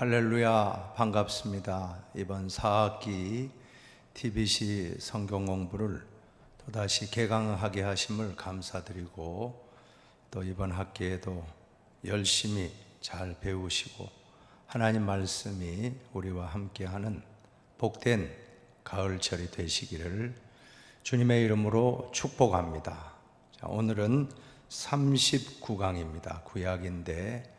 할렐루야, 반갑습니다. 이번 4학기 TBC 성경 공부를 또다시 개강하게 하심을 감사드리고, 또 이번 학기에도 열심히 잘 배우시고 하나님 말씀이 우리와 함께하는 복된 가을철이 되시기를 주님의 이름으로 축복합니다. 자, 오늘은 39강입니다. 구약인데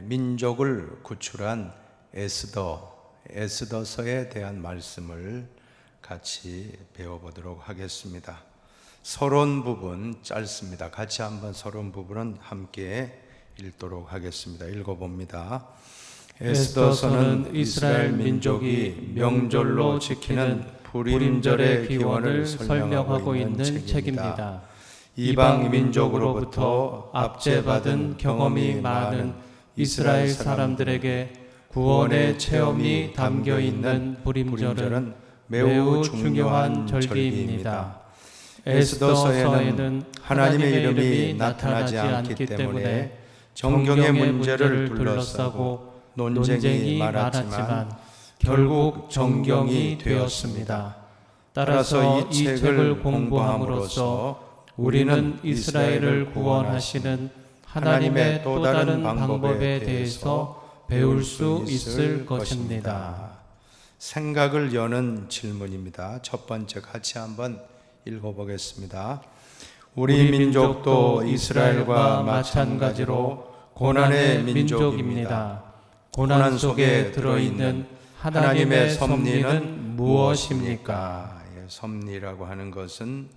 민족을 구출한 에스더서에 대한 말씀을 같이 배워보도록 하겠습니다. 서론 부분 짧습니다. 같이 한번 서론 부분은 함께 읽도록 하겠습니다. 읽어봅니다. 에스더서는 이스라엘 민족이 명절로 지키는 부림절의 기원을 설명하고 있는 책입니다. 이방 민족으로부터 압제받은 경험이 많은 이스라엘 사람들에게 구원의 체험이 담겨 있는 부림절은 매우 중요한 절기입니다. 에스더서에는 하나님의 이름이 나타나지 않기 때문에 정경의 문제를 둘러싸고 논쟁이 많았지만 결국 정경이 되었습니다. 따라서 이 책을 공부함으로써 우리는 이스라엘을 구원하시는 하나님의 또 다른 방법에 대해서 배울 수 있을 것입니다. 생각을 여는 질문입니다. 첫 번째 같이 한번 읽어보겠습니다. 우리 민족도 이스라엘과 마찬가지로 고난의 민족입니다. 고난 속에 들어있는 하나님의 섭리는 무엇입니까? 섭리라고 하는 것은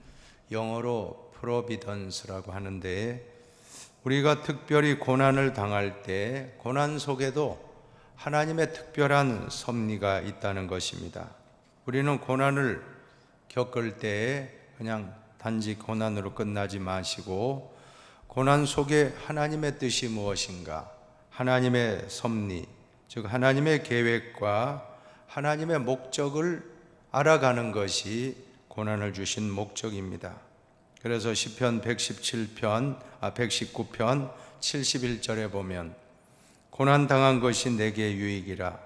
영어로 프로비던스라고 하는데, 우리가 특별히 고난을 당할 때 고난 속에도 하나님의 특별한 섭리가 있다는 것입니다. 우리는 고난을 겪을 때 그냥 단지 고난으로 끝나지 마시고, 고난 속에 하나님의 뜻이 무엇인가, 하나님의 섭리, 즉 하나님의 계획과 하나님의 목적을 알아가는 것이 고난을 주신 목적입니다. 그래서 시편 119편 71절에 보면 고난 당한 것이 내게 유익이라,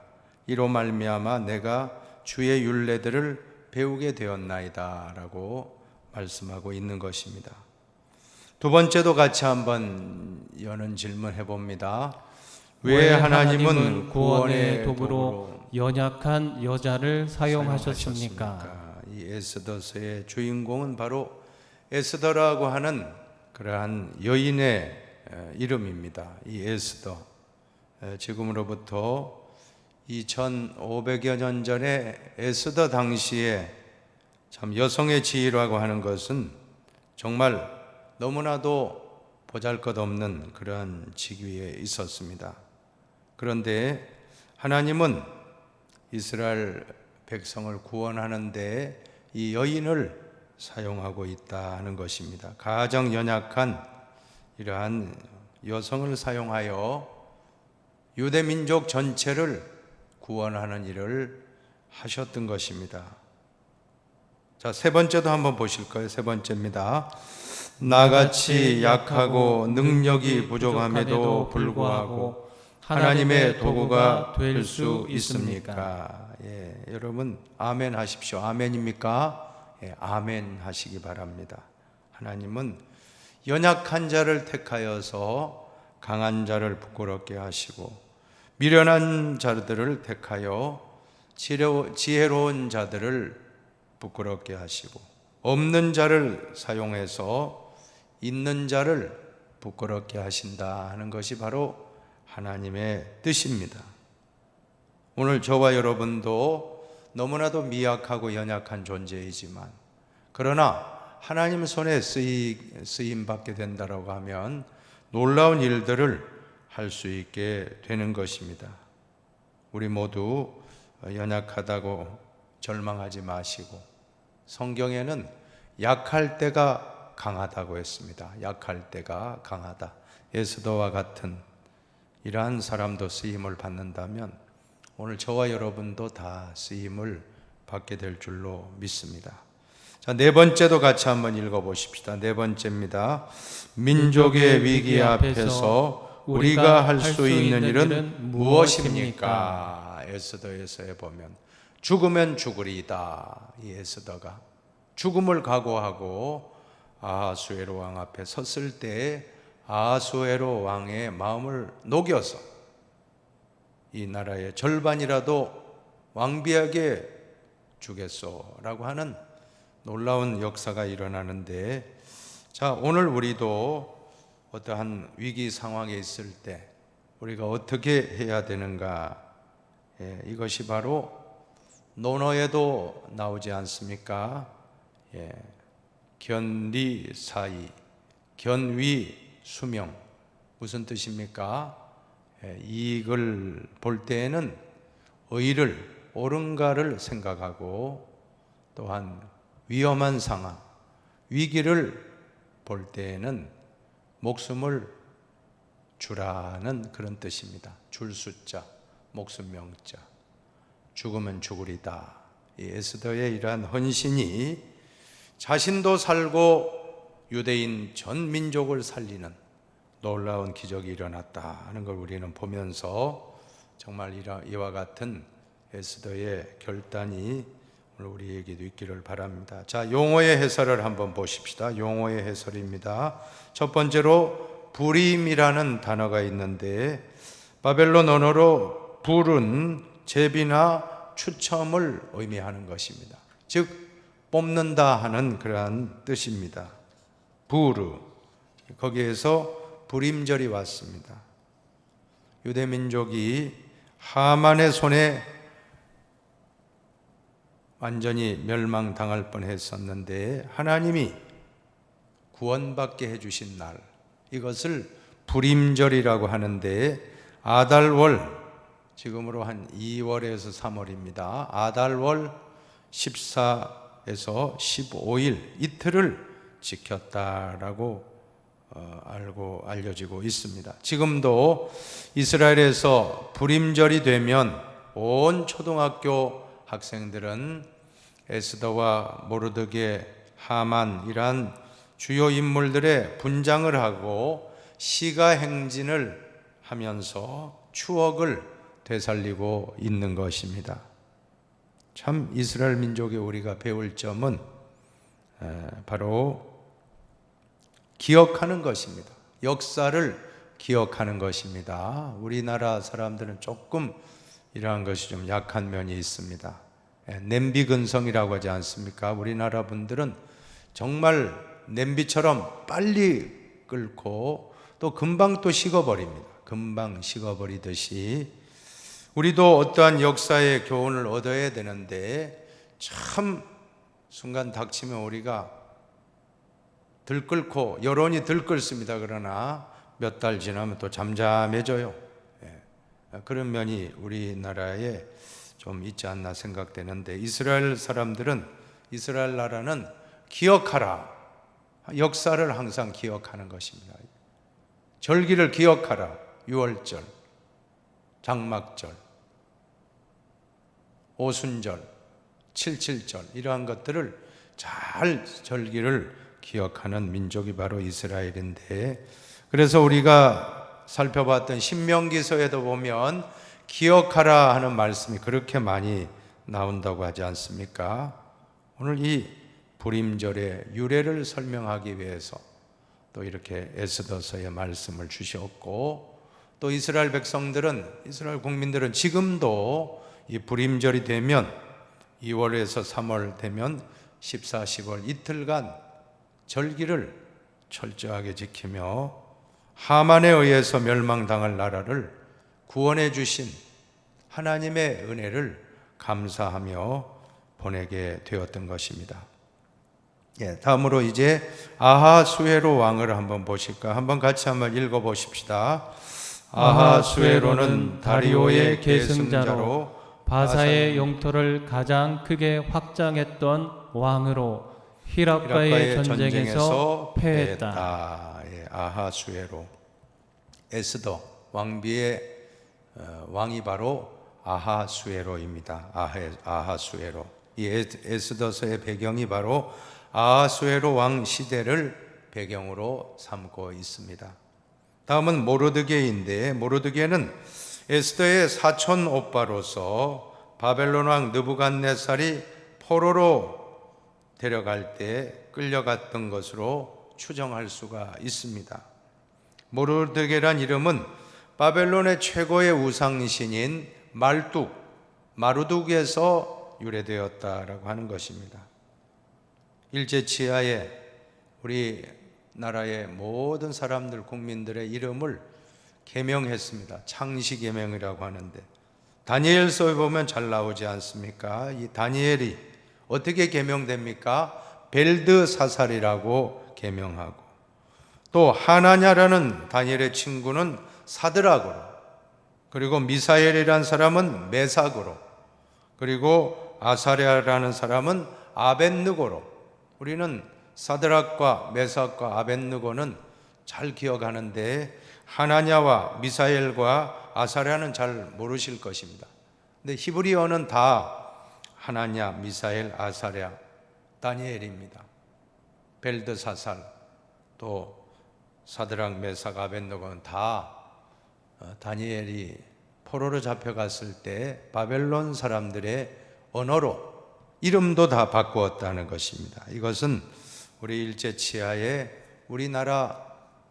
이로 말미암아 내가 주의 율례들을 배우게 되었나이다 라고 말씀하고 있는 것입니다. 두 번째도 같이 한번 여는 질문 해봅니다. 왜 하나님은 구원의 도구로 연약한 여자를 사용하셨습니까? 이 에스더서의 주인공은 바로 에스더라고 하는 그러한 여인의 이름입니다. 이 에스더, 지금으로부터 2500여 년 전에 에스더 당시에 참 여성의 지위라고 하는 것은 정말 너무나도 보잘것없는 그러한 직위에 있었습니다. 그런데 하나님은 이스라엘 백성을 구원하는데 이 여인을 사용하고 있다는 것입니다. 가장 연약한 이러한 여성을 사용하여 유대 민족 전체를 구원하는 일을 하셨던 것입니다. 자, 세 번째도 한번 보실까요? 세 번째입니다. 나같이 약하고 능력이 부족함에도 불구하고 하나님의 도구가 될 수 있습니까? 여러분 아멘 하십시오. 아멘입니까? 아멘 하시기 바랍니다. 하나님은 연약한 자를 택하여서 강한 자를 부끄럽게 하시고, 미련한 자들을 택하여 지혜로운 자들을 부끄럽게 하시고, 없는 자를 사용해서 있는 자를 부끄럽게 하신다 하는 것이 바로 하나님의 뜻입니다. 오늘 저와 여러분도 너무나도 미약하고 연약한 존재이지만, 그러나 하나님 손에 쓰임 받게 된다고 하면 놀라운 일들을 할 수 있게 되는 것입니다. 우리 모두 연약하다고 절망하지 마시고, 성경에는 약할 때가 강하다고 했습니다. 약할 때가 강하다. 에스더와 같은 이러한 사람도 쓰임을 받는다면 오늘 저와 여러분도 다 쓰임을 받게 될 줄로 믿습니다. 자, 네 번째도 같이 한번 읽어보십시다. 네 번째입니다. 민족의 위기 앞에서 우리가 할 수 있는 일은 무엇입니까? 에스더에서에 보면 죽으면 죽으리이다. 이 에스더가 죽음을 각오하고 아하수에로 왕 앞에 섰을 때 아하수에로 왕의 마음을 녹여서 이 나라의 절반이라도 왕비에게 주겠소라고 하는 놀라운 역사가 일어나는데, 자, 오늘 우리도 어떠한 위기 상황에 있을 때 우리가 어떻게 해야 되는가? 이것이 바로 논어에도 나오지 않습니까? 견리사의, 견위수명. 무슨 뜻입니까? 이익을 볼 때에는 의를, 옳은가를 생각하고, 또한 위험한 상황, 위기를 볼 때에는 목숨을 주라는 그런 뜻입니다. 줄 숫자, 목숨 명자. 죽으면 죽으리다. 이 에스더의 이러한 헌신이 자신도 살고 유대인 전 민족을 살리는 놀라운 기적이 일어났다 하는 걸 우리는 보면서 정말 이와 같은 에스더의 결단이 오늘 우리에게도 있기를 바랍니다. 자, 용어의 해설을 한번 보십시다. 용어의 해설입니다. 첫 번째로 불임이라는 단어가 있는데, 바벨론 언어로 불은 제비나 추첨을 의미하는 것입니다. 즉 뽑는다 하는 그러한 뜻입니다. 부르, 거기에서 불임절이 왔습니다. 유대민족이 하만의 손에 완전히 멸망당할 뻔했었는데 하나님이 구원받게 해주신 날, 이것을 불임절이라고 하는데, 아달월, 지금으로 한 2월에서 3월입니다. 아달월 14에서 15일 이틀을 지켰다라고 알려지고 있습니다. 지금도 이스라엘에서 불임절이 되면 온 초등학교 학생들은 에스더와 모르드게, 하만 이란 주요 인물들의 분장을 하고 시가행진을 하면서 추억을 되살리고 있는 것입니다. 참 이스라엘 민족의 우리가 배울 점은 바로 기억하는 것입니다. 역사를 기억하는 것입니다. 우리나라 사람들은 조금 이러한 것이 좀 약한 면이 있습니다. 냄비근성이라고 하지 않습니까? 우리나라 분들은 정말 냄비처럼 빨리 끓고 또 금방 또 식어버립니다. 금방 식어버리듯이 우리도 어떠한 역사의 교훈을 얻어야 되는데, 참 순간 닥치면 우리가 들끓고 여론이 들끓습니다. 그러나 몇 달 지나면 또 잠잠해져요. 그런 면이 우리나라에 좀 있지 않나 생각되는데, 이스라엘 사람들은, 이스라엘 나라는 기억하라, 역사를 항상 기억하는 것입니다. 절기를 기억하라. 유월절, 장막절, 오순절, 칠칠절, 이러한 것들을 잘 절기를 기억하는 민족이 바로 이스라엘인데, 그래서 우리가 살펴봤던 신명기서에도 보면 기억하라 하는 말씀이 그렇게 많이 나온다고 하지 않습니까? 오늘 이 불임절의 유래를 설명하기 위해서 또 이렇게 에스더서의 말씀을 주셨고, 또 이스라엘 백성들은, 이스라엘 국민들은 지금도 이 불임절이 되면 2월에서 3월 되면 14, 10월 이틀간 절기를 철저하게 지키며 하만에 의해서 멸망당할 나라를 구원해 주신 하나님의 은혜를 감사하며 보내게 되었던 것입니다. 다음으로 이제 아하수에로 왕을 한번 보실까? 한번 같이 한번 읽어 보십시다. 아하수에로는 다리오의 계승자로 바사의 영토를 가장 크게 확장했던 왕으로 히랍과의 전쟁에서 패했다. 아하수에로, 에스더 왕비의 왕이 바로 아하수에로입니다. 아하수에로. 이 에스더서의 배경이 바로 아하수에로 왕 시대를 배경으로 삼고 있습니다. 다음은 모르드게인데, 모르드게는 에스더의 사촌 오빠로서 바벨론 왕 느부갓네살이 포로로 데려갈 때 끌려갔던 것으로 추정할 수가 있습니다. 모르드게란 이름은 바벨론의 최고의 우상신인 마루둑에서 유래되었다라고 하는 것입니다. 일제치하에 우리나라의 모든 사람들, 국민들의 이름을 계명했습니다. 창시계명이라고 하는데, 다니엘서에 보면 잘 나오지 않습니까? 이 다니엘이 어떻게 계명됩니까? 벨드사살이라고 계명하고, 또 하나냐라는 다니엘의 친구는 사드락으로, 그리고 미사엘이라는 사람은 메삭으로, 그리고 아사랴라는 사람은 아벳느고로. 우리는 사드락과 메삭과 아벳느고는 잘 기억하는데 하나냐와 미사엘과 아사랴는 잘 모르실 것입니다. 근데 히브리어는 다 하나냐, 미사엘, 아사랴, 다니엘입니다. 벨드사살, 또 사드락, 메삭, 아벳느고는 다 다니엘이 포로로 잡혀갔을 때 바벨론 사람들의 언어로 이름도 다 바꾸었다는 것입니다. 이것은 우리 일제치하에 우리나라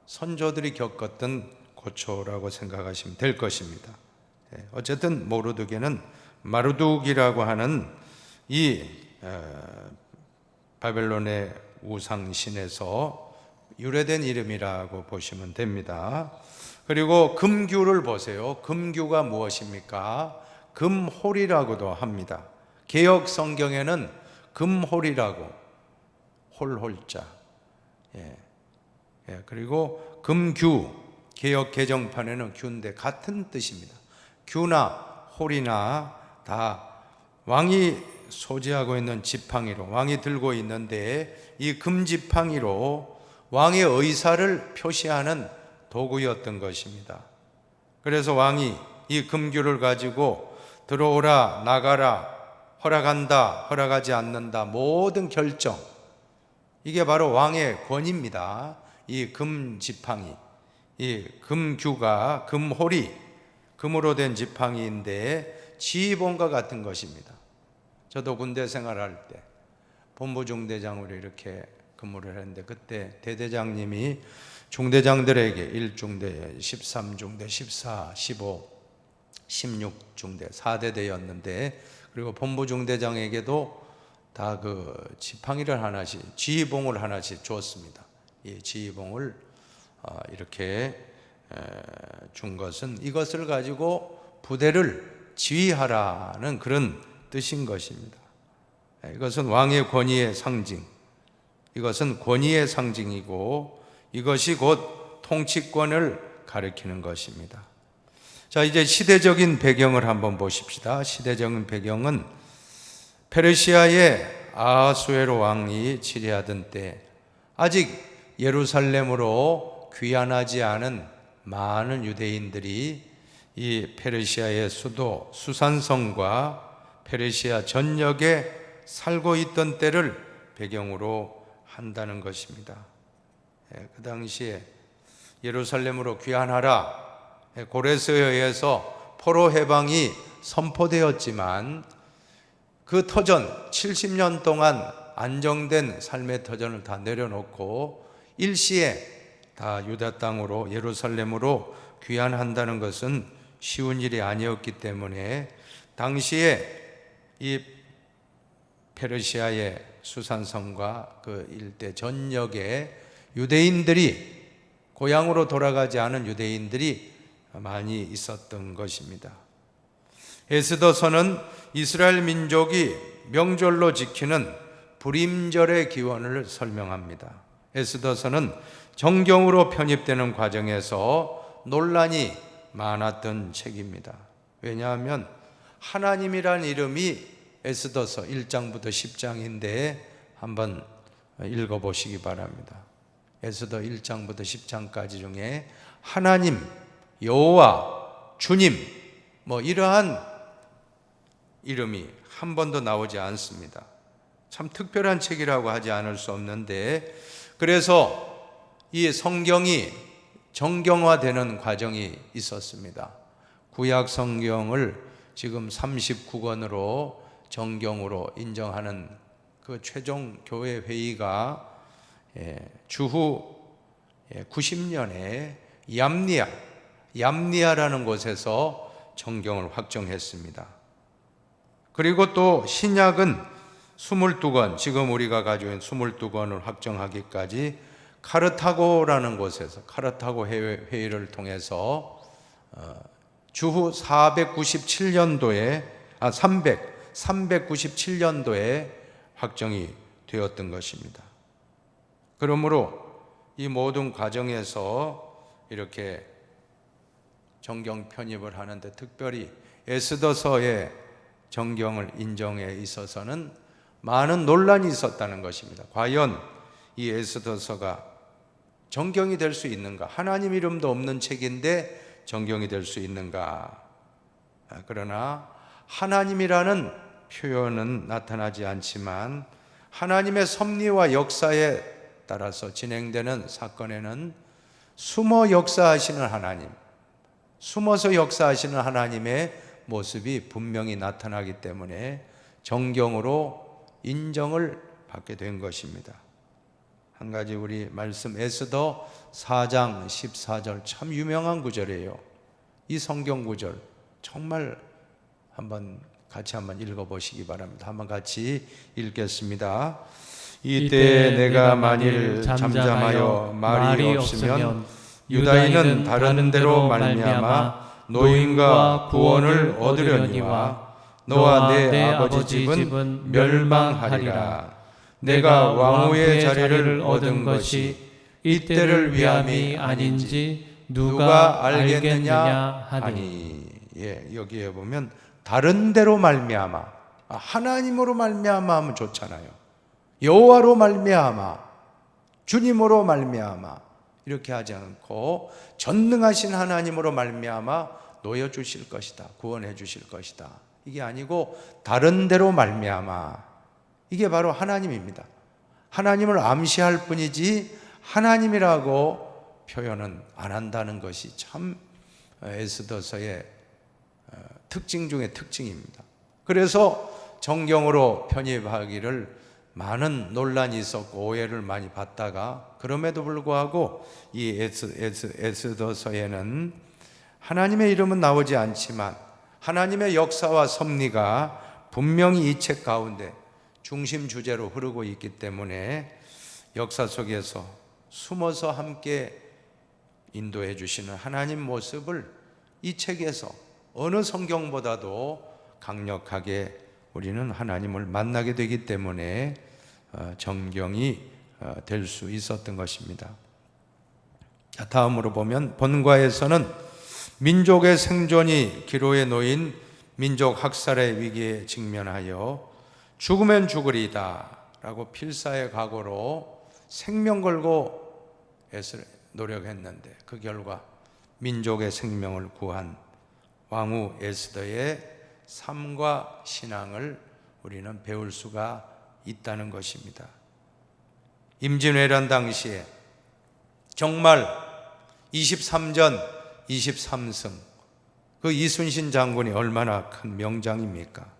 선조들이 겪었던 고초라고 생각하시면 될 것입니다. 어쨌든 모르드게는 마루둑이라고 하는 이 바벨론의 우상신에서 유래된 이름이라고 보시면 됩니다. 그리고 금규를 보세요. 금규가 무엇입니까? 금홀이라고도 합니다. 개역 성경에는 금홀이라고, 홀자. 그리고 금규, 개역 개정판에는 규인데 같은 뜻입니다. 규나 홀이나 다 왕이 소지하고 있는 지팡이로, 왕이 들고 있는데 이 금지팡이로 왕의 의사를 표시하는 도구였던 것입니다. 그래서 왕이 이 금규를 가지고 들어오라, 나가라, 허락한다, 허락하지 않는다, 모든 결정, 이게 바로 왕의 권위입니다. 이 금지팡이, 이 금규가, 금홀이 금으로 된 지팡이인데 지휘봉과 같은 것입니다. 저도 군대 생활할 때 본부중대장으로 이렇게 근무를 했는데, 그때 대대장님이 중대장들에게 1중대, 13중대, 14, 15, 16중대, 4대대였는데, 그리고 본부중대장에게도 다 그 지팡이를 하나씩, 지휘봉을 하나씩 줬습니다. 이 지휘봉을 이렇게 준 것은 이것을 가지고 부대를 지휘하라는 그런 뜻인 것입니다. 이것은 왕의 권위의 상징, 이것은 권위의 상징이고 이것이 곧 통치권을 가리키는 것입니다. 자, 이제 시대적인 배경을 한번 보십시다. 시대적인 배경은 페르시아의 아하수에로 왕이 치리하던 때 아직 예루살렘으로 귀환하지 않은 많은 유대인들이 이 페르시아의 수도 수산성과 페르시아 전역에 살고 있던 때를 배경으로 한다는 것입니다. 그 당시에 예루살렘으로 귀환하라, 고레스에 의해서 포로 해방이 선포되었지만 그 터전, 70년 동안 안정된 삶의 터전을 다 내려놓고 일시에 다 유다 땅으로, 예루살렘으로 귀환한다는 것은 쉬운 일이 아니었기 때문에 당시에 이 페르시아의 수산성과 그 일대 전역에 유대인들이, 고향으로 돌아가지 않은 유대인들이 많이 있었던 것입니다. 에스더서는 이스라엘 민족이 명절로 지키는 불임절의 기원을 설명합니다. 에스더서는 정경으로 편입되는 과정에서 논란이 많았던 책입니다. 왜냐하면 하나님이란 이름이 에스더서 1장부터 10장인데 한번 읽어보시기 바랍니다. 에스더 1장부터 10장까지 중에 하나님, 여호와, 주님, 이러한 이름이 한 번도 나오지 않습니다. 참 특별한 책이라고 하지 않을 수 없는데, 그래서 이 성경이 정경화되는 과정이 있었습니다. 구약 성경을 지금 39권으로 정경으로 인정하는 그 최종 교회 회의가 주후 90년에 얌니아라는 곳에서 정경을 확정했습니다. 그리고 또 신약은 22권, 지금 우리가 가지고 있는 22권을 확정하기까지 카르타고라는 곳에서 카르타고 회의를 통해서 주후 397년도에 확정이 되었던 것입니다. 그러므로 이 모든 과정에서 이렇게 정경 편입을 하는데 특별히 에스더서의 정경을 인정에 있어서는 많은 논란이 있었다는 것입니다. 과연 이 에스더서가 정경이 될 수 있는가? 하나님 이름도 없는 책인데 정경이 될 수 있는가? 그러나 하나님이라는 표현은 나타나지 않지만 하나님의 섭리와 역사에 따라서 진행되는 사건에는 숨어 역사하시는 하나님, 숨어서 역사하시는 하나님의 모습이 분명히 나타나기 때문에 정경으로 인정을 받게 된 것입니다. 한 가지 우리 말씀 에스더 4장 14절 참 유명한 구절이에요. 이 성경 구절 정말 같이 한번 읽어보시기 바랍니다. 한번 같이 읽겠습니다. 이때 내가 만일 잠잠하여 말이 없으면 유다인은 다른 데로 말미암아 노임과 구원을 얻으려니와 너와 내 아버지 집은 멸망하리라. 내가 왕후의 자리를 얻은 것이 이때를 위함이 아닌지 누가 알겠느냐 하니. 여기에 보면 다른 데로 말미암아, 하나님으로 말미암아 하면 좋잖아요. 여호와로 말미암아, 주님으로 말미암아 이렇게 하지 않고 전능하신 하나님으로 말미암아 놓여 주실 것이다, 구원해 주실 것이다, 이게 아니고 다른 데로 말미암아, 이게 바로 하나님입니다. 하나님을 암시할 뿐이지 하나님이라고 표현은 안 한다는 것이 참 에스더서의 특징 중의 특징입니다. 그래서 정경으로 편입하기를 많은 논란이 있었고 오해를 많이 받다가 그럼에도 불구하고 이 에스더서에는 하나님의 이름은 나오지 않지만 하나님의 역사와 섭리가 분명히 이 책 가운데 중심 주제로 흐르고 있기 때문에 역사 속에서 숨어서 함께 인도해 주시는 하나님 모습을 이 책에서 어느 성경보다도 강력하게 우리는 하나님을 만나게 되기 때문에 정경이 될 수 있었던 것입니다. 다음으로 보면 본과에서는 민족의 생존이 기로에 놓인 민족 학살의 위기에 직면하여 죽으면 죽으리다 라고 필사의 각오로 생명 걸고 노력했는데 그 결과 민족의 생명을 구한 왕후 에스더의 삶과 신앙을 우리는 배울 수가 있다는 것입니다. 임진왜란 당시에 정말 23전 23승 그 이순신 장군이 얼마나 큰 명장입니까?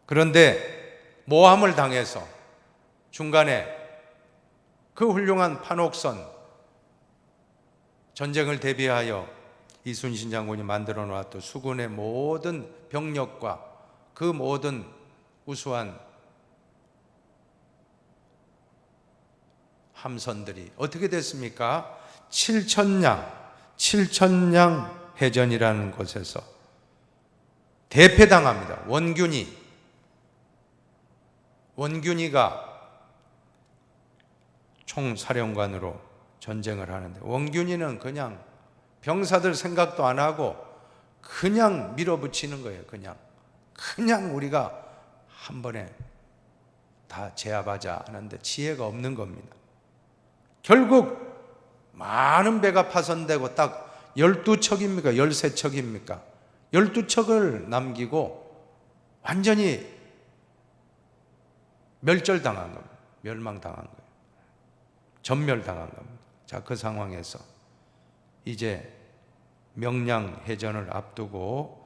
그런데 모함을 당해서 중간에 그 훌륭한 판옥선 전쟁을 대비하여 이순신 장군이 만들어 놓았던 수군의 모든 병력과 그 모든 우수한 함선들이 어떻게 됐습니까? 7천량 해전이라는 곳에서 대패당합니다. 원균이가 총사령관으로 전쟁을 하는데 원균이는 그냥 병사들 생각도 안 하고 그냥 밀어붙이는 거예요. 그냥 우리가 한 번에 다 제압하자 하는데 지혜가 없는 겁니다. 결국 많은 배가 파손되고 딱 12척입니까? 13척입니까? 12척을 남기고 완전히 멸절당한 겁니다. 멸망당한 거예요. 전멸당한 겁니다. 자, 그 상황에서 이제 명량해전을 앞두고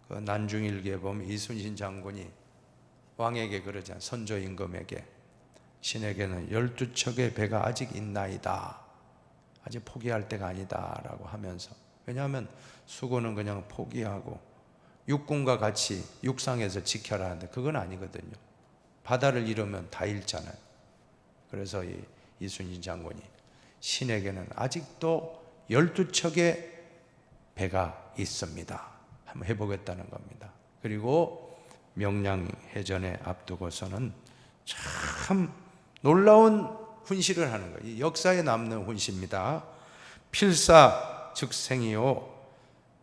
그 난중일기에 보면 이순신 장군이 왕에게 그러잖아요. 선조 임금에게 신에게는 12척의 배가 아직 있나이다. 아직 포기할 때가 아니다 라고 하면서, 왜냐하면 수군은 그냥 포기하고 육군과 같이 육상에서 지켜라 하는데 그건 아니거든요. 바다를 잃으면 다 잃잖아요. 그래서 이순신 장군이 신에게는 아직도 12척의 배가 있습니다. 한번 해보겠다는 겁니다. 그리고 명량해전에 앞두고서는 참 놀라운 훈시를 하는 거예요. 역사에 남는 훈시입니다. 필사즉생이요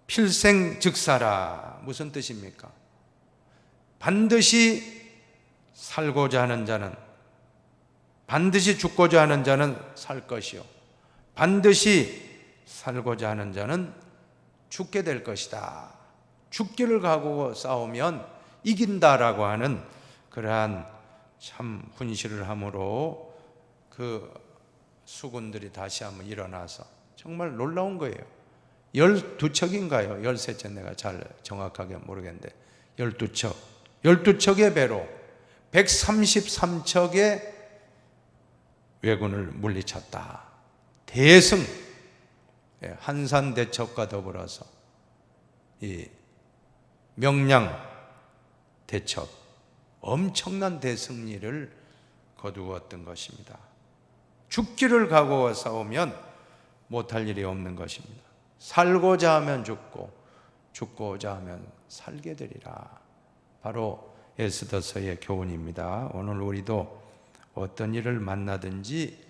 필생즉사라. 무슨 뜻입니까? 반드시 살고자 하는 자는, 반드시 죽고자 하는 자는 살 것이요 반드시 살고자 하는 자는 죽게 될 것이다. 죽기를 각오하고 싸우면 이긴다라고 하는 그러한 참 훈시를 함으로 그 수군들이 다시 한번 일어나서 정말 놀라운 거예요. 12척인가요? 13척, 내가 잘 정확하게 모르겠는데 12척의 배로 133척의 왜군을 물리쳤다. 대승, 한산대첩과 더불어서 이 명량대첩, 엄청난 대승리를 거두었던 것입니다. 죽기를 각오하고 싸우면 못할 일이 없는 것입니다. 살고자 하면 죽고 죽고자 하면 살게 되리라. 바로 에스더서의 교훈입니다. 오늘 우리도 어떤 일을 만나든지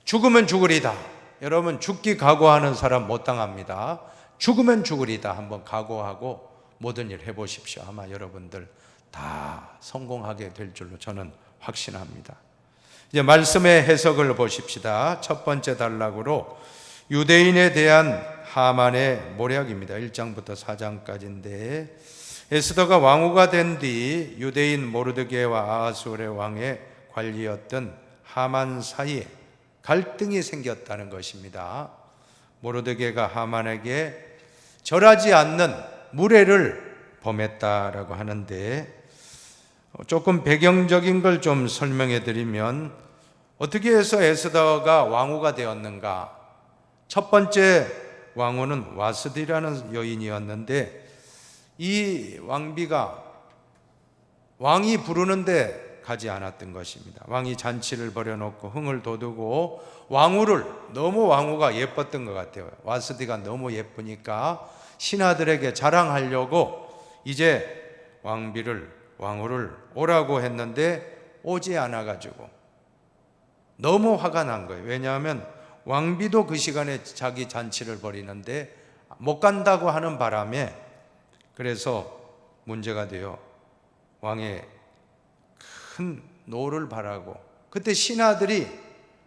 죽으면 죽으리다. 여러분, 죽기 각오하는 사람 못 당합니다. 죽으면 죽으리다. 한번 각오하고 모든 일 해보십시오. 아마 여러분들 다 성공하게 될 줄로 저는 확신합니다. 이제 말씀의 해석을 보십시다. 첫 번째 단락으로 유대인에 대한 하만의 모략입니다. 1장부터 4장까지인데, 에스더가 왕후가 된 뒤 유대인 모르드게와 아하수엘의 왕의 관리였던 하만 사이에 갈등이 생겼다는 것입니다. 모르드게가 하만에게 절하지 않는 무례를 범했다라고 하는데, 조금 배경적인 걸 좀 설명해 드리면 어떻게 해서 에스더가 왕후가 되었는가? 첫 번째 왕후는 와스디라는 여인이었는데, 이 왕비가 왕이 부르는데 가지 않았던 것입니다. 왕이 잔치를 벌여놓고 흥을 돋우고 너무 왕후가 예뻤던 것 같아요. 와스디가 너무 예쁘니까 신하들에게 자랑하려고 이제 왕후를 오라고 했는데 오지 않아가지고 너무 화가 난 거예요. 왜냐하면 왕비도 그 시간에 자기 잔치를 벌이는데 못 간다고 하는 바람에, 그래서 문제가 되어 왕의 큰 노를 바라고, 그때 신하들이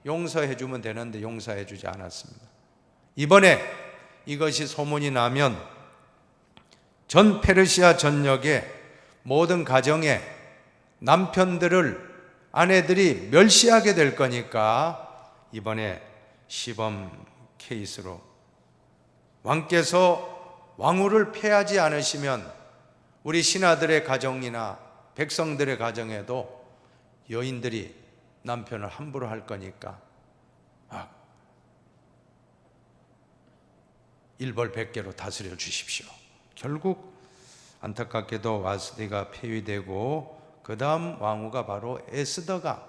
용서해 주면 되는데 용서해 주지 않았습니다. 이번에 이것이 소문이 나면 전 페르시아 전역의 모든 가정에 아내들이 멸시하게 될 거니까 이번에 시범 케이스로 왕께서 왕후를 폐하지 않으시면 우리 신하들의 가정이나 백성들의 가정에도 여인들이 남편을 함부로 할 거니까 일벌백계로 다스려 주십시오. 결국 안타깝게도 와스디가 폐위되고 그 다음 왕후가 바로 에스더가,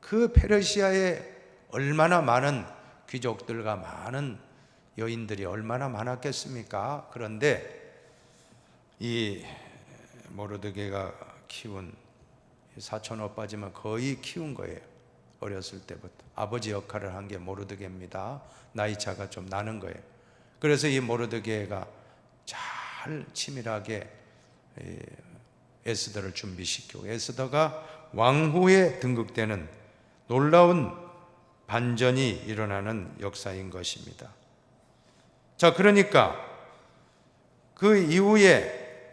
그 페르시아에 얼마나 많은 귀족들과 많은 여인들이 얼마나 많았겠습니까? 그런데 이 모르드게가 키운 사촌 오빠지만 거의 키운 거예요. 어렸을 때부터 아버지 역할을 한 게 모르드게입니다. 나이 차가 좀 나는 거예요. 그래서 이 모르드게가 잘 치밀하게 에스더를 준비시키고 에스더가 왕후에 등극되는 놀라운 반전이 일어나는 역사인 것입니다. 자, 그러니까 그 이후에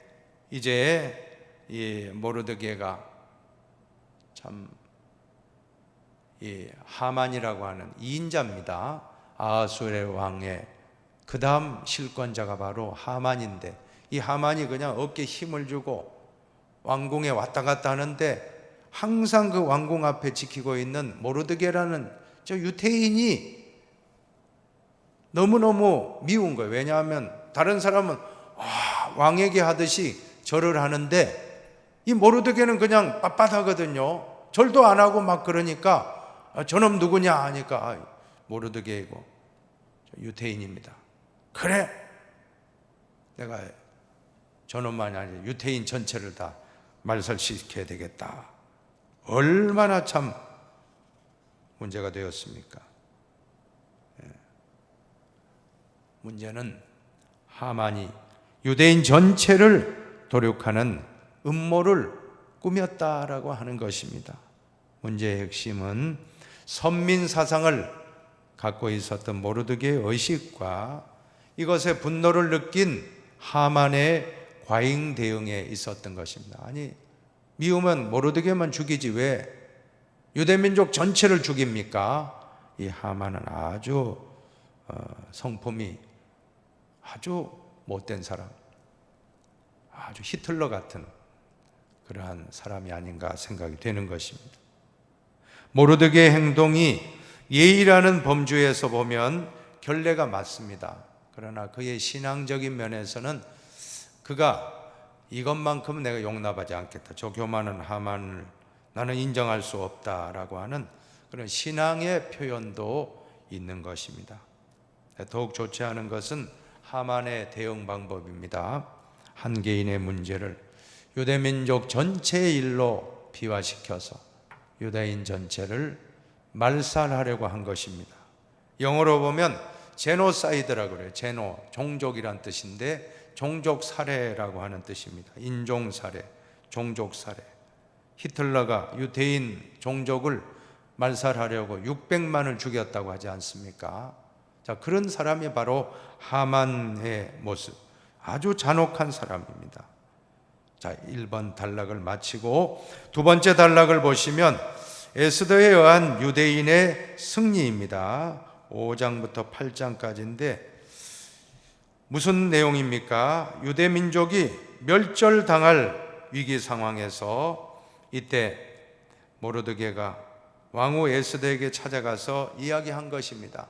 이제 이 모르드게가 참 이 하만이라고 하는 2인자입니다. 아하수엘의 왕의 그 다음 실권자가 바로 하만인데, 이 하만이 그냥 어깨에 힘을 주고 왕궁에 왔다 갔다 하는데 항상 그 왕궁 앞에 지키고 있는 모르드게라는 저 유태인이 너무너무 미운 거예요. 왜냐하면 다른 사람은 왕에게 하듯이 절을 하는데 이 모르드게는 그냥 빳빳하거든요. 절도 안 하고 막 그러니까 저놈 누구냐 하니까 모르드게이고 유태인입니다. 그래, 내가 저놈만이 아니라 유태인 전체를 다 말살시켜야 되겠다. 얼마나 참 문제가 되었습니까? 문제는 하만이 유대인 전체를 도륙하는 음모를 꾸몄다라고 하는 것입니다. 문제의 핵심은 선민 사상을 갖고 있었던 모르드게의 의식과 이것에 분노를 느낀 하만의 과잉 대응에 있었던 것입니다. 아니, 미우면 모르드게만 죽이지 왜 유대민족 전체를 죽입니까? 이 하만은 아주 성품이 아주 못된 사람, 아주 히틀러 같은 그러한 사람이 아닌가 생각이 되는 것입니다. 모르드게의 행동이 예의라는 범주에서 보면 결례가 맞습니다. 그러나 그의 신앙적인 면에서는 그가 이것만큼은 내가 용납하지 않겠다, 저 교만한 하만을 나는 인정할 수 없다라고 하는 그런 신앙의 표현도 있는 것입니다. 더욱 좋지 않은 것은 하만의 대응 방법입니다. 한 개인의 문제를 유대민족 전체의 일로 비화시켜서 유대인 전체를 말살하려고 한 것입니다. 영어로 보면 제노사이드라고 그래요. 제노, 종족이란 뜻인데 종족 살해라고 하는 뜻입니다. 인종 살해, 종족 살해. 히틀러가 유대인 종족을 말살하려고 600만을 죽였다고 하지 않습니까? 자, 그런 사람이 바로 하만의 모습, 아주 잔혹한 사람입니다. 자, 1번 단락을 마치고 두 번째 단락을 보시면 에스더에 의한 유대인의 승리입니다. 5장부터 8장까지인데 무슨 내용입니까? 유대 민족이 멸절당할 위기 상황에서 이때 모르드게가 왕후 에스더에게 찾아가서 이야기한 것입니다.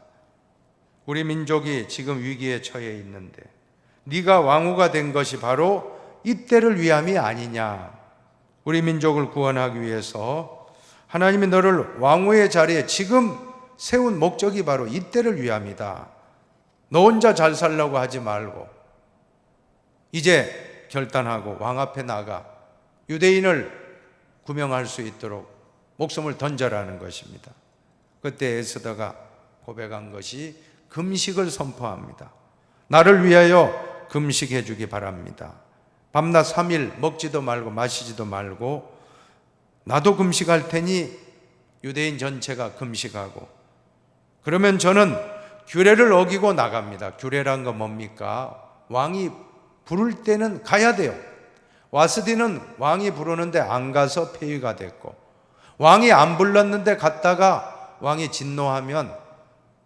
우리 민족이 지금 위기에 처해 있는데 네가 왕후가 된 것이 바로 이때를 위함이 아니냐. 우리 민족을 구원하기 위해서 하나님이 너를 왕후의 자리에 지금 세운 목적이 바로 이때를 위함이다. 너 혼자 잘 살려고 하지 말고 이제 결단하고 왕 앞에 나가 유대인을 구명할 수 있도록 목숨을 던져라는 것입니다. 그때 에스더가 고백한 것이 금식을 선포합니다. 나를 위하여 금식해 주기 바랍니다. 밤낮 3일 먹지도 말고 마시지도 말고 나도 금식할 테니 유대인 전체가 금식하고 그러면 저는 규례를 어기고 나갑니다. 규례란 건 뭡니까? 왕이 부를 때는 가야 돼요. 와스디는 왕이 부르는데 안 가서 폐위가 됐고 왕이 안 불렀는데 갔다가 왕이 진노하면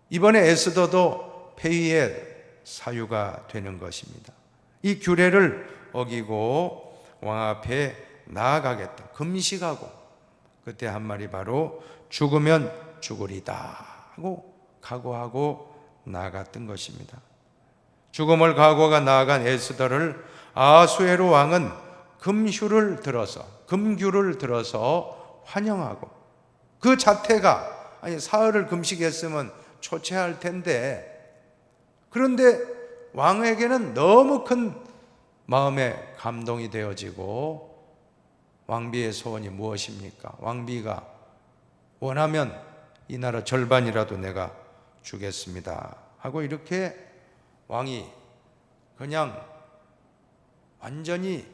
이번에 에스더도 폐위의 사유가 되는 것입니다. 이 규례를 어기고 왕 앞에 나아가겠다. 금식하고 그때 한 말이 바로 죽으면 죽으리다 하고 각오하고 나아갔던 것입니다. 죽음을 각오가 나아간 에스더를 아수에로 왕은 금규를 들어서 환영하고 그 자태가 아니 사흘을 금식했으면 초췌할 텐데 그런데 왕에게는 너무 큰 마음의 감동이 되어지고 왕비의 소원이 무엇입니까? 왕비가 원하면 이 나라 절반이라도 내가 주겠습니다 하고 이렇게 왕이 그냥 완전히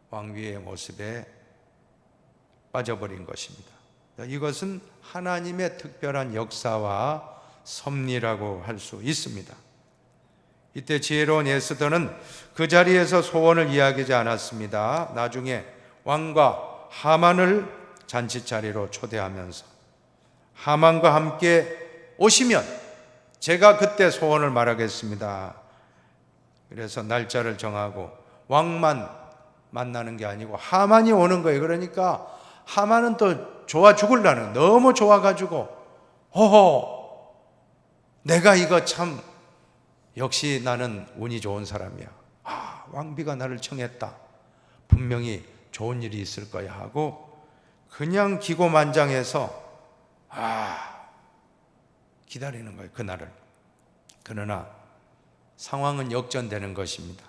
왕비의 모습에 빠져버린 것입니다. 이것은 하나님의 특별한 역사와 섭리라고 할 수 있습니다. 이때 지혜로운 에스더는 그 자리에서 소원을 이야기하지 않았습니다. 나중에 왕과 하만을 잔치 자리로 초대하면서 하만과 함께 오시면 제가 그때 소원을 말하겠습니다. 그래서 날짜를 정하고 왕만 만나는 게 아니고 하만이 오는 거예요. 그러니까 하만은 또 좋아 죽을라는, 너무 좋아가지고 호호, 내가 이거 참 역시 나는 운이 좋은 사람이야. 왕비가 나를 청했다. 분명히 좋은 일이 있을 거야 하고 그냥 기고만장해서 기다리는 거예요, 그날을. 그러나 상황은 역전되는 것입니다.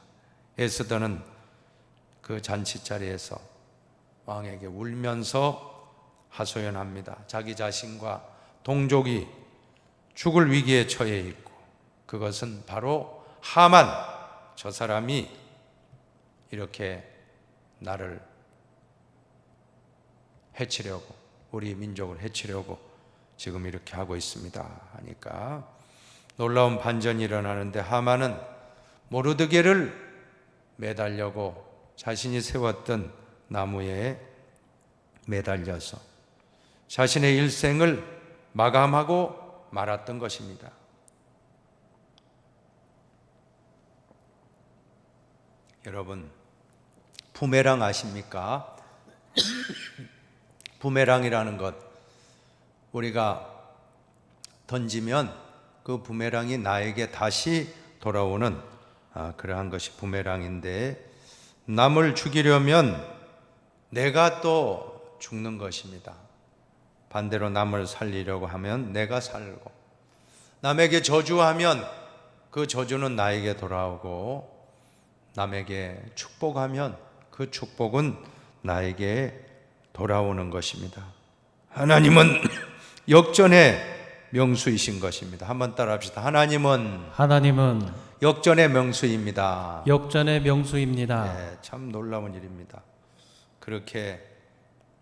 에스더는 그 잔치 자리에서 왕에게 울면서 하소연합니다. 자기 자신과 동족이 죽을 위기에 처해 있고, 그것은 바로 하만, 저 사람이 이렇게 나를 해치려고, 우리 민족을 해치려고 지금 이렇게 하고 있습니다 하니까 놀라운 반전이 일어나는데, 하만은 모르드게를 매달려고 자신이 세웠던 나무에 매달려서 자신의 일생을 마감하고 말았던 것입니다. 여러분, 부메랑 아십니까? 부메랑이라는 것, 우리가 던지면 그 부메랑이 나에게 다시 돌아오는 그러한 것이 부메랑인데, 남을 죽이려면 내가 또 죽는 것입니다. 반대로 남을 살리려고 하면 내가 살고, 남에게 저주하면 그 저주는 나에게 돌아오고, 남에게 축복하면 그 축복은 나에게 돌아오는 것입니다. 하나님은 역전의 명수이신 것입니다. 한번 따라 합시다. 하나님은 역전의 명수입니다. 역전의 명수입니다. 네, 참 놀라운 일입니다. 그렇게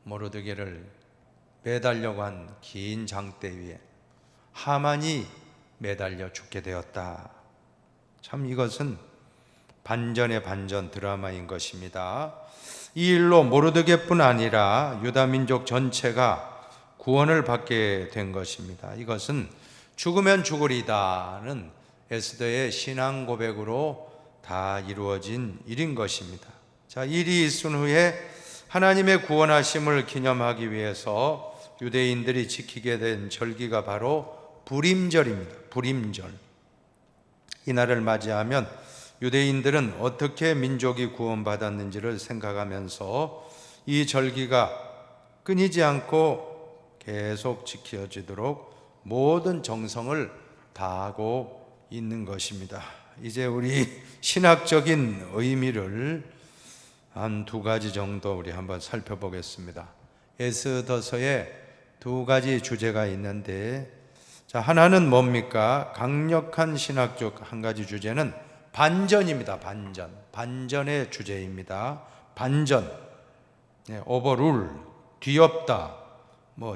모르드게를 매달려고 한 긴 장대 위에 하만이 매달려 죽게 되었다. 참 이것은 반전의 반전 드라마인 것입니다. 이 일로 모르드게뿐 아니라 유다 민족 전체가 구원을 받게 된 것입니다. 이것은 죽으면 죽으리다는 에스더의 신앙 고백으로 다 이루어진 일인 것입니다. 자, 일이 있은 후에 하나님의 구원하심을 기념하기 위해서 유대인들이 지키게 된 절기가 바로 부림절입니다. 부림절. 이날을 맞이하면 유대인들은 어떻게 민족이 구원받았는지를 생각하면서 이 절기가 끊이지 않고 계속 지켜지도록 모든 정성을 다하고 있는 것입니다. 이제 우리 신학적인 의미를 한 두 가지 정도 우리 한번 살펴보겠습니다. 에스더서에 두 가지 주제가 있는데, 자, 하나는 뭡니까? 강력한 신학적 한 가지 주제는 반전입니다. 반전의 주제입니다. 반전, 오버룰, 뒤엎다,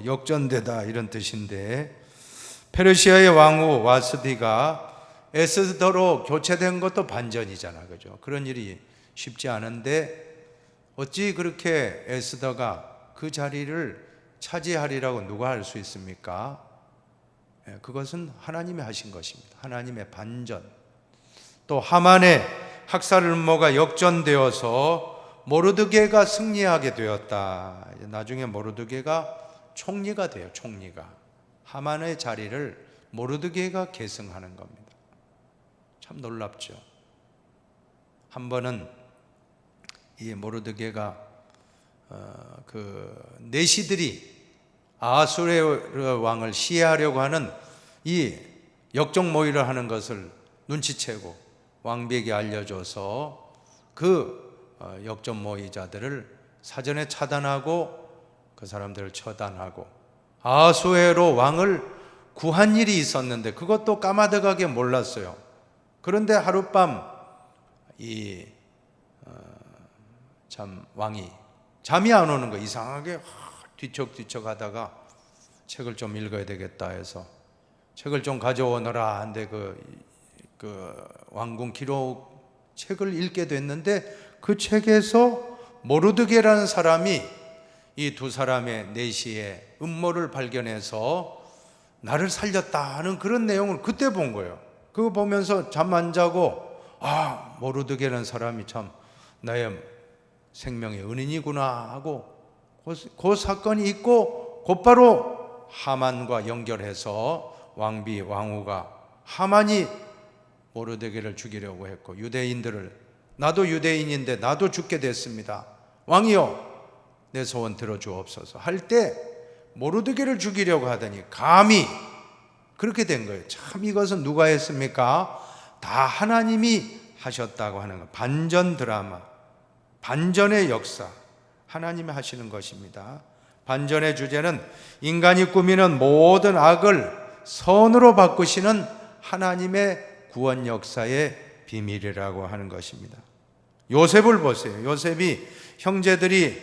역전되다 이런 뜻인데, 페르시아의 왕후 와스디가 에스더로 교체된 것도 반전이잖아, 그죠? 그런 일이 쉽지 않은데 어찌 그렇게 에스더가 그 자리를 차지하리라고 누가 할 수 있습니까? 그것은 하나님이 하신 것입니다. 하나님의 반전. 또 하만의 학살 음모가 역전되어서 모르드게가 승리하게 되었다. 나중에 모르드게가 총리가 돼요. 총리가. 하만의 자리를 모르드게가 계승하는 겁니다. 참 놀랍죠. 한 번은 이 모르드게가 그 내시들이 아수르 왕을 시해하려고 하는 이 역적 모의를 하는 것을 눈치채고 왕비에게 알려줘서 그 역적 모의자들을 사전에 차단하고 그 사람들을 처단하고 아수에로 왕을 구한 일이 있었는데 그것도 까마득하게 몰랐어요. 그런데 하룻밤 이 참 왕이 잠이 안 오는 거, 이상하게 뒤척뒤척 하다가 책을 좀 읽어야 되겠다 해서 책을 좀 가져오너라 한데 그 왕궁 기록 책을 읽게 됐는데 그 책에서 모르드게라는 사람이 이 두 사람의 내시의 음모를 발견해서 나를 살렸다 하는 그런 내용을 그때 본 거예요. 그거 보면서 잠 안 자고 모르드게라는 사람이 참 나의 생명의 은인이구나 하고 그 사건이 있고 곧바로 하만과 연결해서 왕후가 하만이 모르드게를 죽이려고 했고 유대인들을 나도 유대인인데 나도 죽게 됐습니다. 왕이여 내 소원 들어주옵소서 할 때 모르드게를 죽이려고 하더니 감히 그렇게 된 거예요. 참 이것은 누가 했습니까? 다 하나님이 하셨다고 하는 거. 반전 드라마, 반전의 역사, 하나님이 하시는 것입니다. 반전의 주제는 인간이 꾸미는 모든 악을 선으로 바꾸시는 하나님의 구원 역사의 비밀이라고 하는 것입니다. 요셉을 보세요. 요셉이 형제들이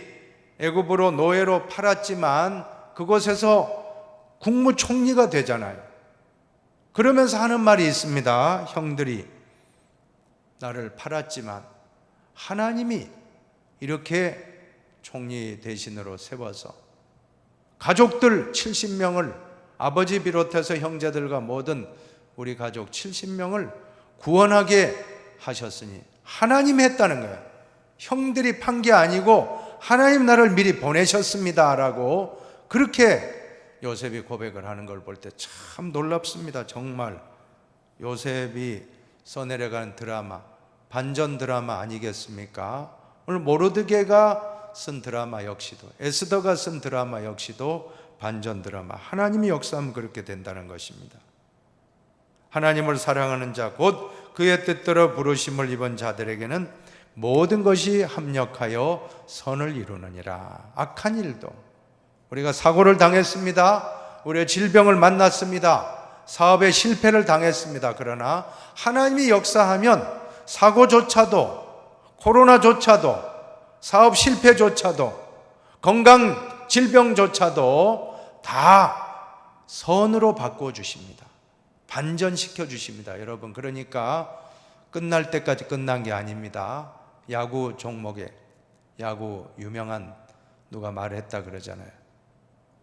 애굽으로 노예로 팔았지만 그곳에서 국무총리가 되잖아요. 그러면서 하는 말이 있습니다. 형들이 나를 팔았지만 하나님이 이렇게 총리 대신으로 세워서 가족들 70명을 아버지 비롯해서 형제들과 모든 우리 가족 70명을 구원하게 하셨으니 하나님이 했다는 거예요. 형들이 판 게 아니고 하나님 나를 미리 보내셨습니다 라고 그렇게 요셉이 고백을 하는 걸 볼 때 참 놀랍습니다. 정말 요셉이 써내려가는 드라마, 반전 드라마 아니겠습니까? 오늘 모르드게가 쓴 드라마 역시도, 에스더가 쓴 드라마 역시도 반전 드라마, 하나님이 역사하면 그렇게 된다는 것입니다. 하나님을 사랑하는 자, 곧 그의 뜻대로 부르심을 입은 자들에게는 모든 것이 합력하여 선을 이루느니라. 악한 일도, 우리가 사고를 당했습니다. 우리의 질병을 만났습니다. 사업에 실패를 당했습니다. 그러나 하나님이 역사하면 사고조차도, 코로나조차도, 사업 실패조차도, 건강 질병조차도 다 선으로 바꾸어 주십니다. 반전시켜 주십니다. 여러분, 그러니까 끝날 때까지 끝난 게 아닙니다. 야구 종목에, 야구 유명한 누가 말했다 그러잖아요.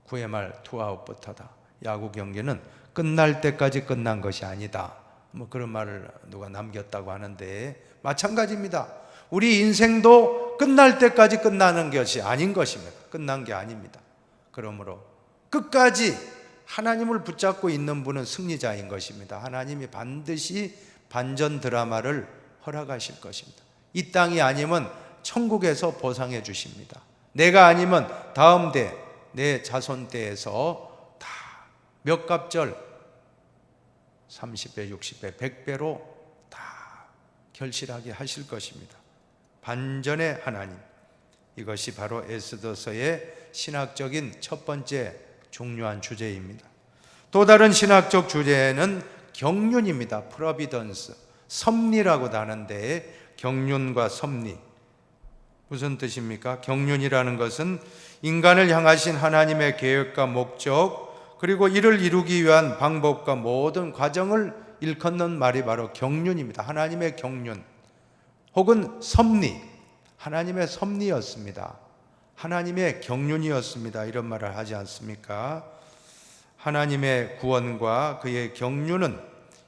9회 말 투아웃부터다. 야구 경기는 끝날 때까지 끝난 것이 아니다. 뭐 그런 말을 누가 남겼다고 하는데 마찬가지입니다. 우리 인생도 끝날 때까지 끝나는 것이 아닌 것입니다. 끝난 게 아닙니다. 그러므로 끝까지 하나님을 붙잡고 있는 분은 승리자인 것입니다. 하나님이 반드시 반전 드라마를 허락하실 것입니다. 이 땅이 아니면 천국에서 보상해 주십니다. 내가 아니면 다음 대, 내 자손 때에서 다 몇 갑절 30배, 60배, 100배로 다 결실하게 하실 것입니다. 반전의 하나님, 이것이 바로 에스더서의 신학적인 첫 번째 중요한 주제입니다. 또 다른 신학적 주제는 경륜입니다. 프로비던스, 섭리라고 하는데 경륜과 섭리 무슨 뜻입니까? 경륜이라는 것은 인간을 향하신 하나님의 계획과 목적, 그리고 이를 이루기 위한 방법과 모든 과정을 일컫는 말이 바로 경륜입니다. 하나님의 경륜 혹은 섭리, 하나님의 섭리였습니다. 하나님의 경륜이었습니다. 이런 말을 하지 않습니까? 하나님의 구원과 그의 경륜은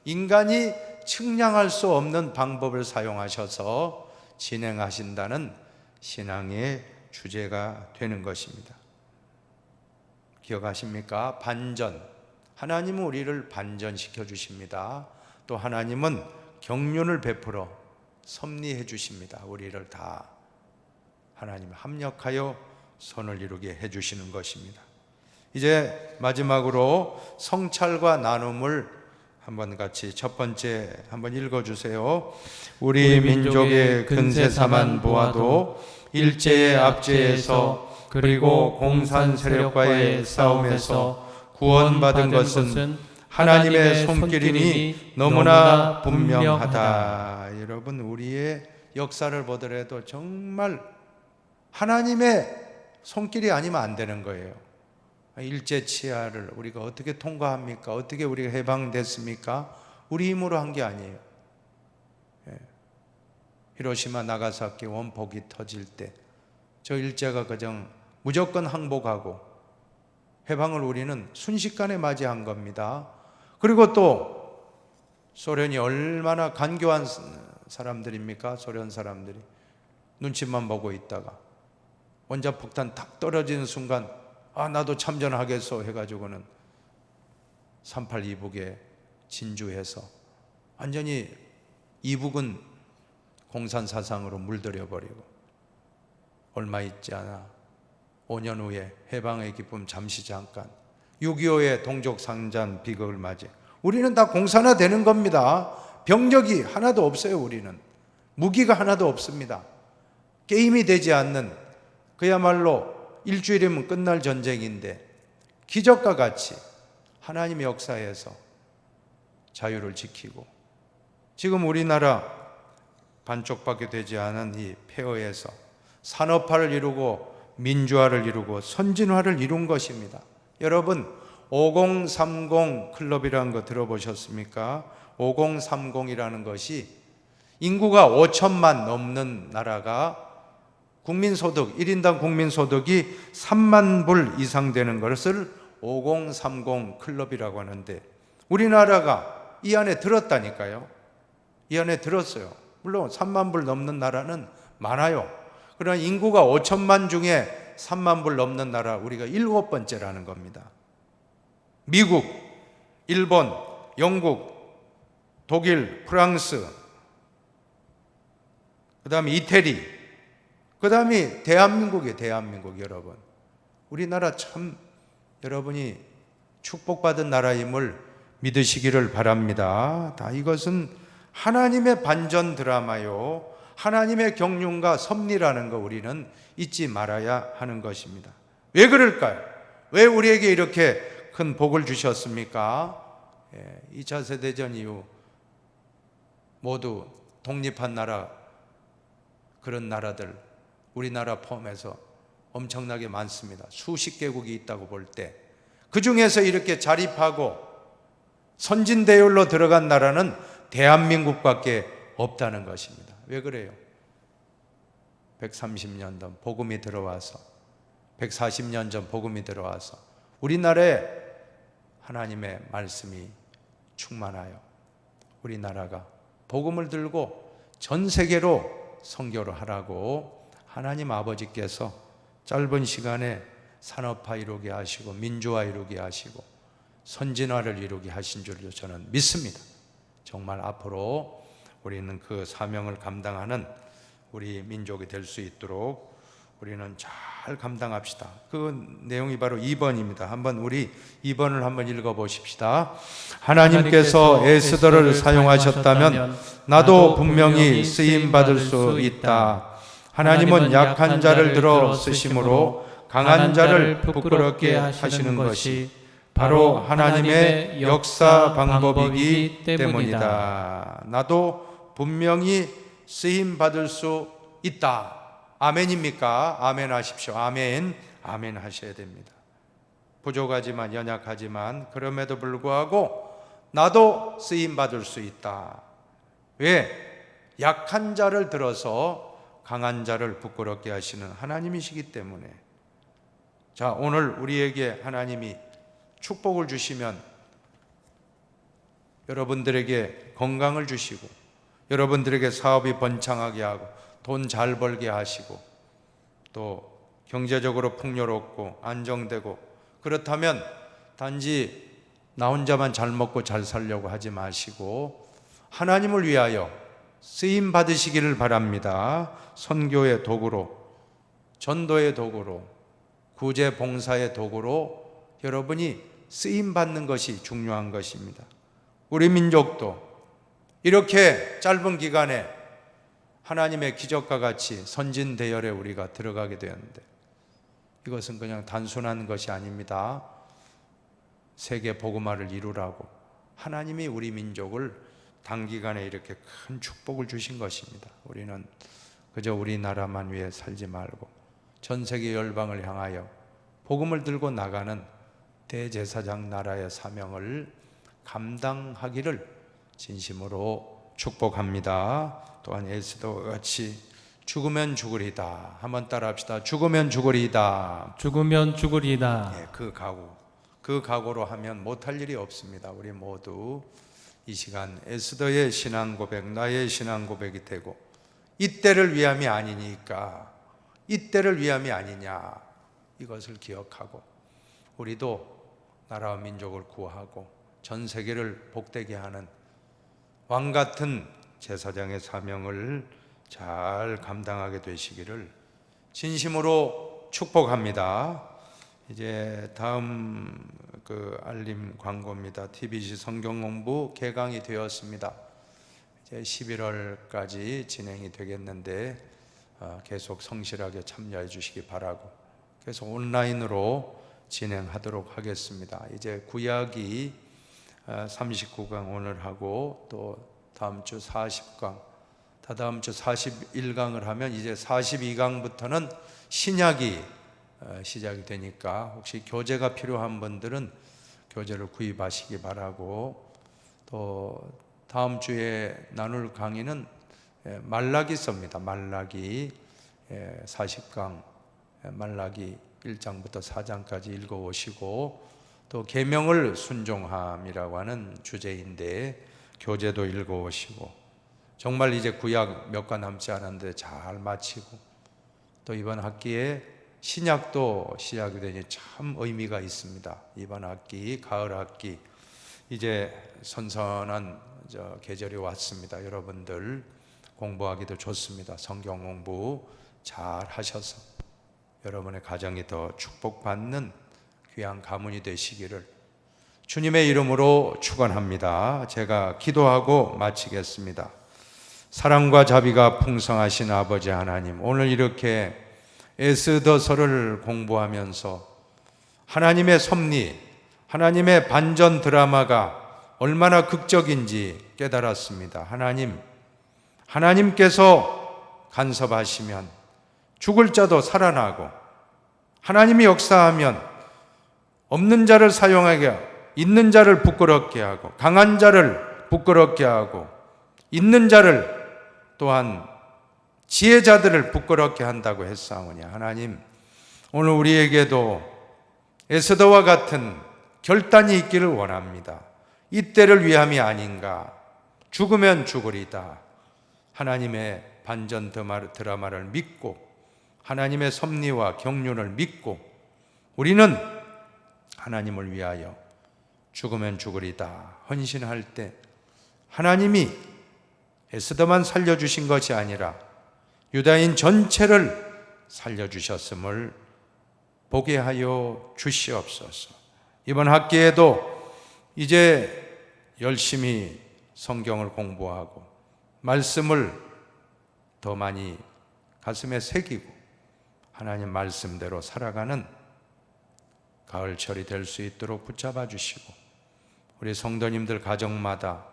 인간이 측량할 수 없는 방법을 사용하셔서 진행하신다는 신앙의 주제가 되는 것입니다. 기억하십니까? 반전. 하나님은 우리를 반전시켜 주십니다. 또 하나님은 경륜을 베풀어 섭리해 주십니다. 우리를 다 하나님 합력하여 선을 이루게 해 주시는 것입니다. 이제 마지막으로 성찰과 나눔을 한번 같이 첫 번째 한번 읽어주세요. 우리 민족의 근세사만 보아도 일제의 압제에서 그리고 공산 세력과의 싸움에서 구원받은 것은 하나님의 손길이니 너무나 분명하다. 여러분, 우리의 역사를 보더라도 정말 하나님의 손길이 아니면 안 되는 거예요. 일제 치하를 우리가 어떻게 통과합니까? 어떻게 우리가 해방됐습니까? 우리 힘으로 한 게 아니에요. 히로시마 나가사키 원폭이 터질 때 저 일제가 그냥 무조건 항복하고 해방을 우리는 순식간에 맞이한 겁니다. 그리고 또 소련이 얼마나 간교한 사람들입니까? 소련 사람들이 눈치만 보고 있다가 원자폭탄 탁 떨어지는 순간 나도 참전하겠소 해가지고는 38 이북에 진주해서 완전히 이북은 공산사상으로 물들여 버리고 얼마 있지 않아 5년 후에 해방의 기쁨 잠시 잠깐 6.25의 동족상잔 비극을 맞이 우리는 다 공산화되는 겁니다. 병력이 하나도 없어요. 우리는 무기가 하나도 없습니다. 게임이 되지 않는 그야말로 일주일이면 끝날 전쟁인데 기적과 같이 하나님의 역사에서 자유를 지키고 지금 우리나라 반쪽밖에 되지 않은 이 폐허에서 산업화를 이루고 민주화를 이루고 선진화를 이룬 것입니다. 여러분 5030 클럽이라는 거 들어보셨습니까? 5030이라는 것이 인구가 5천만 넘는 나라가 국민소득 1인당 국민소득이 3만 불 이상 되는 것을 5030 클럽이라고 하는데 우리나라가 이 안에 들었다니까요. 이 안에 들었어요. 물론 3만 불 넘는 나라는 많아요. 그러나 인구가 5천만 중에 3만 불 넘는 나라 우리가 7번째라는 겁니다. 미국, 일본, 영국, 독일, 프랑스, 그 다음에 이태리, 그 다음에 대한민국이에요. 대한민국 여러분. 우리나라 참 여러분이 축복받은 나라임을 믿으시기를 바랍니다. 다 이것은 하나님의 반전 드라마요. 하나님의 경륜과 섭리라는 거 우리는 잊지 말아야 하는 것입니다. 왜 그럴까요? 왜 우리에게 이렇게 큰 복을 주셨습니까? 2차 세대전 이후 모두 독립한 나라 그런 나라들 우리나라 포함해서 엄청나게 많습니다. 수십 개국이 있다고 볼 때 그 중에서 이렇게 자립하고 선진대열로 들어간 나라는 대한민국밖에 없다는 것입니다. 왜 그래요? 130년 전 복음이 들어와서 140년 전 복음이 들어와서 우리나라에 하나님의 말씀이 충만하여 우리나라가 복음을 들고 전 세계로 선교를 하라고 하나님 아버지께서 짧은 시간에 산업화 이루게 하시고 민주화 이루게 하시고 선진화를 이루게 하신 줄로 저는 믿습니다. 정말 앞으로 우리는 그 사명을 감당하는 우리 민족이 될 수 있도록 우리는 잘 감당합시다. 그 내용이 바로 2번입니다. 한번 우리 2번을 한번 읽어보십시다. 하나님께서 에스더를 사용하셨다면 나도 분명히 쓰임받을 수 있다. 하나님은 약한 자를 들어 쓰심으로 강한 자를 부끄럽게 하시는 것이 바로 하나님의 역사 방법이기 때문이다. 나도 분명히 쓰임 받을 수 있다. 아멘입니까? 아멘 하십시오. 아멘. 아멘 하셔야 됩니다. 부족하지만 연약하지만 그럼에도 불구하고 나도 쓰임 받을 수 있다. 왜? 약한 자를 들어서 강한 자를 부끄럽게 하시는 하나님이시기 때문에. 자, 오늘 우리에게 하나님이 축복을 주시면 여러분들에게 건강을 주시고 여러분들에게 사업이 번창하게 하고 돈 잘 벌게 하시고 또 경제적으로 풍요롭고 안정되고 그렇다면 단지 나 혼자만 잘 먹고 잘 살려고 하지 마시고 하나님을 위하여 쓰임 받으시기를 바랍니다. 선교의 도구로, 전도의 도구로, 구제 봉사의 도구로 여러분이 쓰임 받는 것이 중요한 것입니다. 우리 민족도 이렇게 짧은 기간에 하나님의 기적과 같이 선진 대열에 우리가 들어가게 되었는데 이것은 그냥 단순한 것이 아닙니다. 세계 복음화를 이루라고 하나님이 우리 민족을 단기간에 이렇게 큰 축복을 주신 것입니다. 우리는 그저 우리나라만 위해 살지 말고 전 세계 열방을 향하여 복음을 들고 나가는 대제사장 나라의 사명을 감당하기를 진심으로 축복합니다. 또한 에스더와 같이 죽으면 죽으리다. 한번 따라합시다. 죽으면 죽으리다. 죽으면 죽으리다. 예, 그 각오로 하면 못할 일이 없습니다. 우리 모두 이 시간 에스더의 신앙 고백, 나의 신앙 고백이 되고, 이때를 위함이 아니니까, 이때를 위함이 아니냐, 이것을 기억하고 우리도 나라와 민족을 구하고 전 세계를 복되게 하는 왕 같은 제사장의 사명을 잘 감당하게 되시기를 진심으로 축복합니다. 이제 다음 알림 광고입니다. TBC 성경공부 개강이 되었습니다. 이제 11월까지 진행이 되겠는데 계속 성실하게 참여해 주시기 바라고, 계속 온라인으로 진행하도록 하겠습니다. 이제 구약이 39강 오늘 하고, 또 다음 주 40강, 다다음 주 41강을 하면 이제 42강부터는 신약이 시작이 되니까 혹시 교재가 필요한 분들은 교재를 구입하시기 바라고, 또 다음 주에 나눌 강의는 말라기서입니다. 말라기 40강, 말라기 1장부터 4장까지 읽어오시고, 또 계명을 순종함이라고 하는 주제인데 교재도 읽어오시고, 정말 이제 구약 몇 권 남지 않았는데 잘 마치고, 또 이번 학기에 신약도 시작이 되니 참 의미가 있습니다. 이번 학기, 가을 학기, 이제 선선한 계절이 왔습니다. 여러분들 공부하기도 좋습니다. 성경 공부 잘 하셔서 여러분의 가정이 더 축복받는 귀한 가문이 되시기를 주님의 이름으로 축원합니다. 제가 기도하고 마치겠습니다. 사랑과 자비가 풍성하신 아버지 하나님, 오늘 이렇게 에스더서를 공부하면서 하나님의 섭리, 하나님의 반전 드라마가 얼마나 극적인지 깨달았습니다. 하나님께서 간섭하시면 죽을 자도 살아나고, 하나님이 역사하면 없는 자를 사용하게 하고, 있는 자를 부끄럽게 하고, 강한 자를 부끄럽게 하고, 있는 자를 또한 지혜자들을 부끄럽게 한다고 했사오니, 하나님 오늘 우리에게도 에스더와 같은 결단이 있기를 원합니다. 이때를 위함이 아닌가, 죽으면 죽으리다. 하나님의 반전 드라마를 믿고, 하나님의 섭리와 경륜을 믿고, 우리는 하나님을 위하여 죽으면 죽으리다 헌신할 때 하나님이 에스더만 살려주신 것이 아니라 유다인 전체를 살려주셨음을 보게 하여 주시옵소서. 이번 학기에도 이제 열심히 성경을 공부하고 말씀을 더 많이 가슴에 새기고 하나님 말씀대로 살아가는 가을철이 될 수 있도록 붙잡아 주시고, 우리 성도님들 가정마다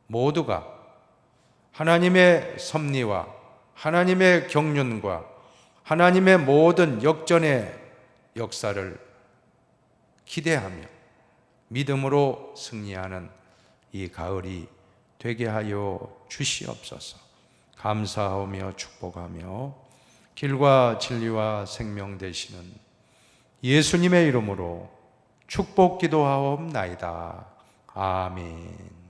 모두가 하나님의 섭리와 하나님의 경륜과 하나님의 모든 역전의 역사를 기대하며 믿음으로 승리하는 이 가을이 되게 하여 주시옵소서. 감사하며 축복하며 길과 진리와 생명 되시는 예수님의 이름으로 축복 기도하옵나이다. 아멘.